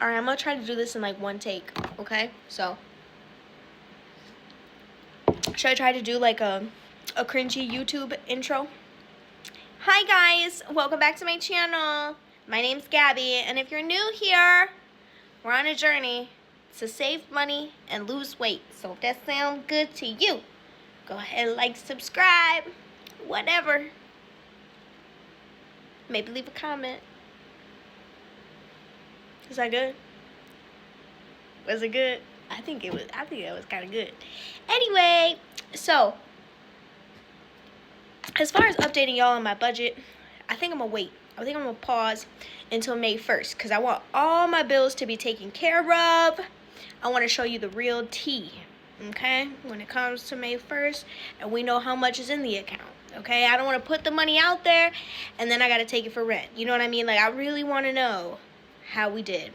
Alright, I'm gonna try to do this in like one take, okay? So, should I try to do like a cringy YouTube intro? Hi guys, welcome back to my channel. My name's Gabby, and if you're new here, we're on a journey to save money and lose weight. So if that sounds good to you, go ahead and like, subscribe, whatever. Maybe leave a comment. Is that good? Was it good? I think it was kind of good. Anyway, so as far as updating y'all on my budget, I think I'm gonna wait. I think I'm gonna pause until May 1st because I want all my bills to be taken care of. I want to show you the real tea, okay? When it comes to May 1st, and we know how much is in the account, okay? I don't want to put the money out there and then I gotta take it for rent. You know what I mean? Like, I really want to know how we did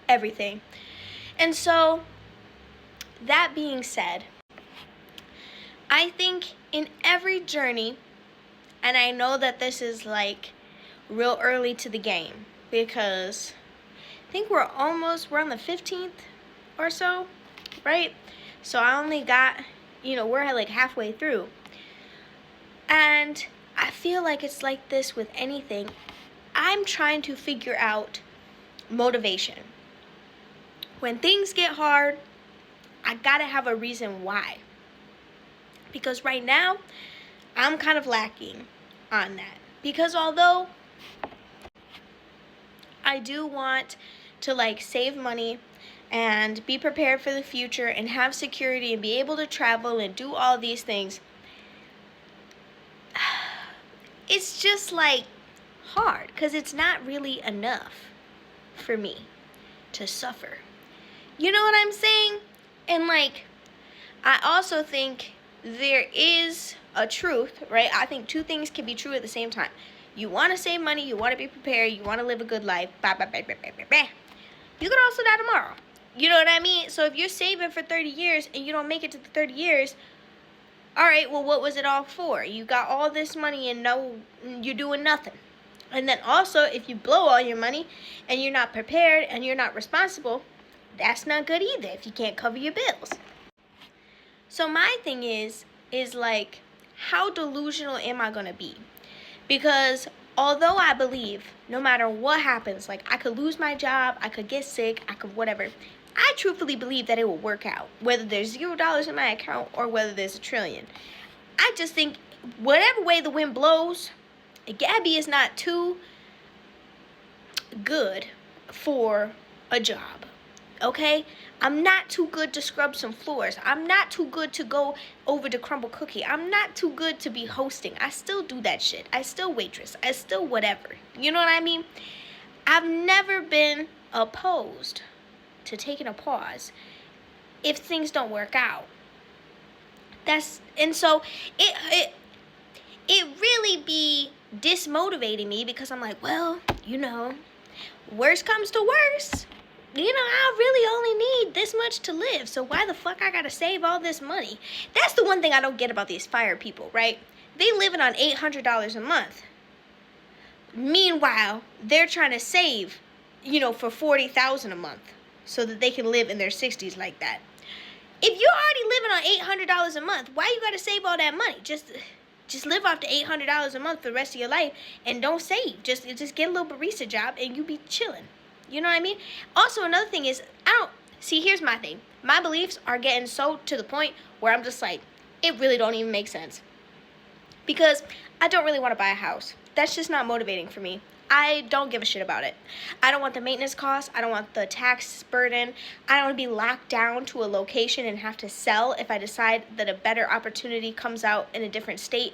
everything. And so, that being said, I think in every journey, and I know that this is like real early to the game because I think we're on the 15th or so, right? So I only got, we're like halfway through. And I feel like it's like this with anything. I'm trying to figure out motivation. When things get hard, I gotta have a reason why. Because right now, I'm kind of lacking on that. Because although I do want to like save money and be prepared for the future and have security and be able to travel and do all these things, it's just like hard because it's not really enough for me to suffer. You know what I'm saying? And like, I also think there is a truth, right? I think two things can be true at the same time. You want to save money, you want to be prepared, you want to live a good life, you could also die tomorrow. You know what I mean? So if you're saving for 30 years and you don't make it to the 30 years, all right, well, what was it all for? You got all this money and you're doing nothing. And then also, if you blow all your money and you're not prepared and you're not responsible, that's not good either if you can't cover your bills. So my thing is like, how delusional am I going to be? Because although I believe no matter what happens, like I could lose my job, I could get sick, I could whatever, I truthfully believe that it will work out. Whether there's $0 in my account or whether there's $1 trillion. I just think whatever way the wind blows, Gabby is not too good for a job. Okay? I'm not too good to scrub some floors. I'm not too good to go over to crumble cookie. I'm not too good to be hosting. I still do that shit. I still waitress. I still whatever. You know what I mean? I've never been opposed to taking a pause if things don't work out. And so it really be dismotivating me because I'm like, well, worst comes to worst. I really only need this much to live, so why the fuck I gotta save all this money? That's the one thing I don't get about these FIRE people, right? They living on $800 a month. Meanwhile, they're trying to save, for $40,000 a month so that they can live in their 60s like that. If you're already living on $800 a month, why you gotta save all that money? Just live off the $800 a month for the rest of your life and don't save. Just get a little barista job and you be chilling. You know what I mean? Also, another thing is, here's my thing. My beliefs are getting so to the point where I'm just like, it really don't even make sense. Because I don't really want to buy a house. That's just not motivating for me. I don't give a shit about it. I don't want the maintenance costs. I don't want the tax burden. I don't want to be locked down to a location and have to sell if I decide that a better opportunity comes out in a different state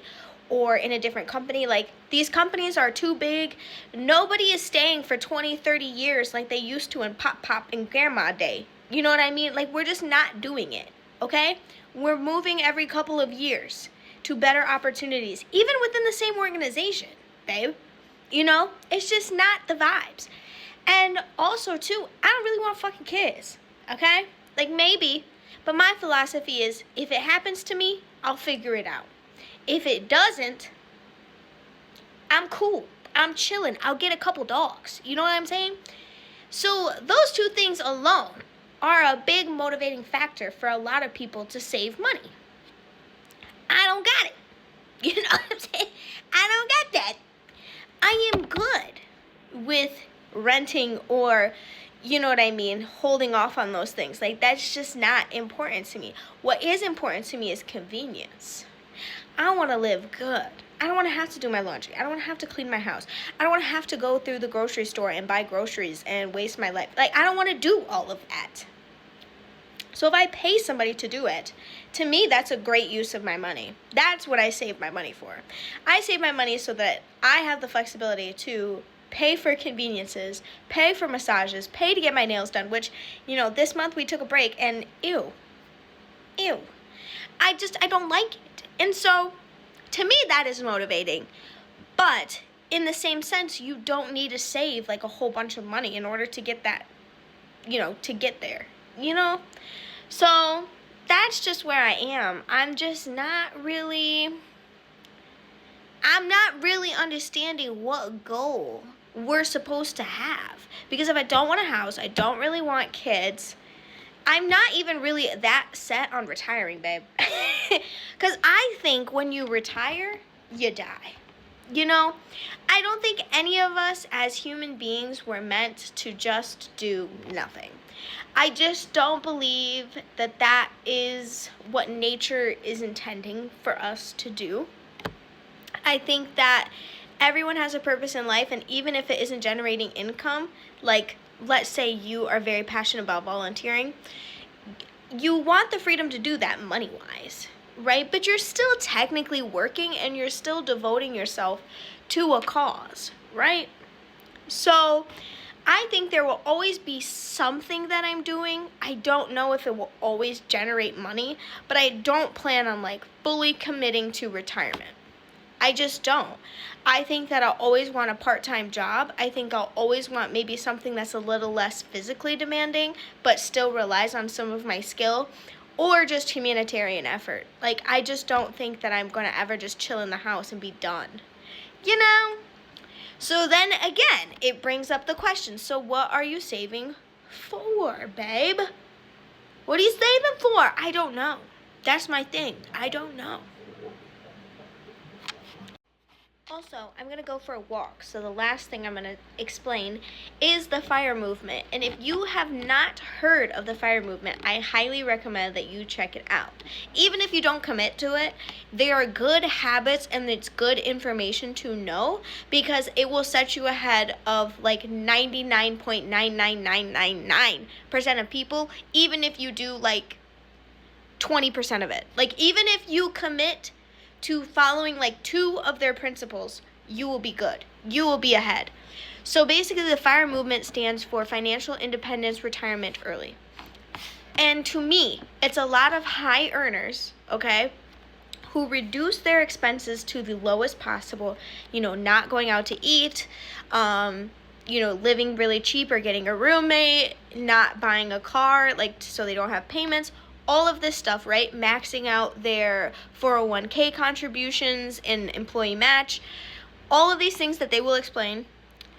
or in a different company. Like, these companies are too big. Nobody is staying for 20, 30 years like they used to in Pop and Grandma Day. You know what I mean? Like, we're just not doing it, okay? We're moving every couple of years to better opportunities, even within the same organization, babe. It's just not the vibes. And also, too, I don't really want fucking kids, okay? Like, maybe, but my philosophy is, if it happens to me, I'll figure it out. If it doesn't, I'm cool. I'm chilling. I'll get a couple dogs. You know what I'm saying? So those two things alone are a big motivating factor for a lot of people to save money. I don't got it. You know what I'm saying? I don't got that. I am good with renting or, you know what I mean, holding off on those things. Like, that's just not important to me. What is important to me is convenience. I want to live good. I don't want to have to do my laundry. I don't want to have to clean my house. I don't want to have to go through the grocery store and buy groceries and waste my life. Like, I don't want to do all of that. So if I pay somebody to do it, to me, that's a great use of my money. That's what I save my money for. I save my money so that I have the flexibility to pay for conveniences, pay for massages, pay to get my nails done, which, you know, this month we took a break and ew. I don't like it. And so, to me, that is motivating. But in the same sense, you don't need to save like a whole bunch of money in order to get that, you know, to get there, you know? So that's just where I am. I'm not really understanding what goal we're supposed to have. Because if I don't want a house, I don't really want kids, I'm not even really that set on retiring, babe. Because I think when you retire, you die. You know, I don't think any of us as human beings were meant to just do nothing. I just don't believe that that is what nature is intending for us to do. I think that everyone has a purpose in life, and even if it isn't generating income, like, let's say you are very passionate about volunteering, you want the freedom to do that money-wise, right? But you're still technically working, and you're still devoting yourself to a cause, right? So I think there will always be something that I'm doing. I don't know if it will always generate money, but I don't plan on like fully committing to retirement. I just don't. I think that I'll always want a part-time job. I think I'll always want maybe something that's a little less physically demanding, but still relies on some of my skill, or just humanitarian effort. Like, I just don't think that I'm going to ever just chill in the house and be done. You know? So then again, it brings up the question, so what are you saving for, babe? What are you saving for? I don't know. That's my thing. I don't know. Also, I'm going to go for a walk, so the last thing I'm going to explain is the FIRE movement. And if you have not heard of the FIRE movement, I highly recommend that you check it out. Even if you don't commit to it, they are good habits and it's good information to know, because it will set you ahead of like 99.99999% of people, even if you do like 20% of it. Like, even if you commit to following like 2 of their principles, you will be good. You will be ahead. So basically, the FIRE movement stands for Financial Independence Retirement Early. And to me, it's a lot of high earners, okay, who reduce their expenses to the lowest possible, you know, not going out to eat, you know, living really cheap or getting a roommate, not buying a car, like, so they don't have payments. All of this stuff, right? Maxing out their 401k contributions and employee match. All of these things that they will explain.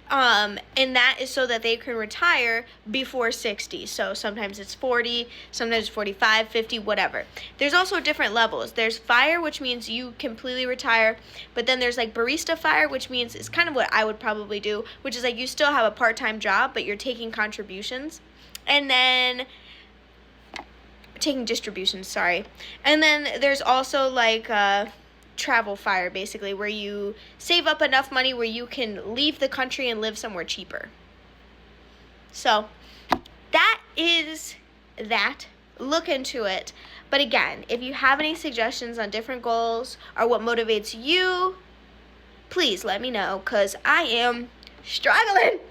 And that is so that they can retire before 60. So sometimes it's 40, sometimes 45, 50, whatever. There's also different levels. There's FIRE, which means you completely retire. But then there's like barista FIRE, which means it's kind of what I would probably do, which is like you still have a part-time job, but you're taking contributions. And then taking distributions, sorry. And then there's also like travel FIRE, basically, where you save up enough money where you can leave the country and live somewhere cheaper. So that is that. Look into it. But again, if you have any suggestions on different goals or what motivates you, please let me know, because I am struggling.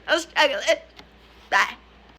I'm struggling. Bye.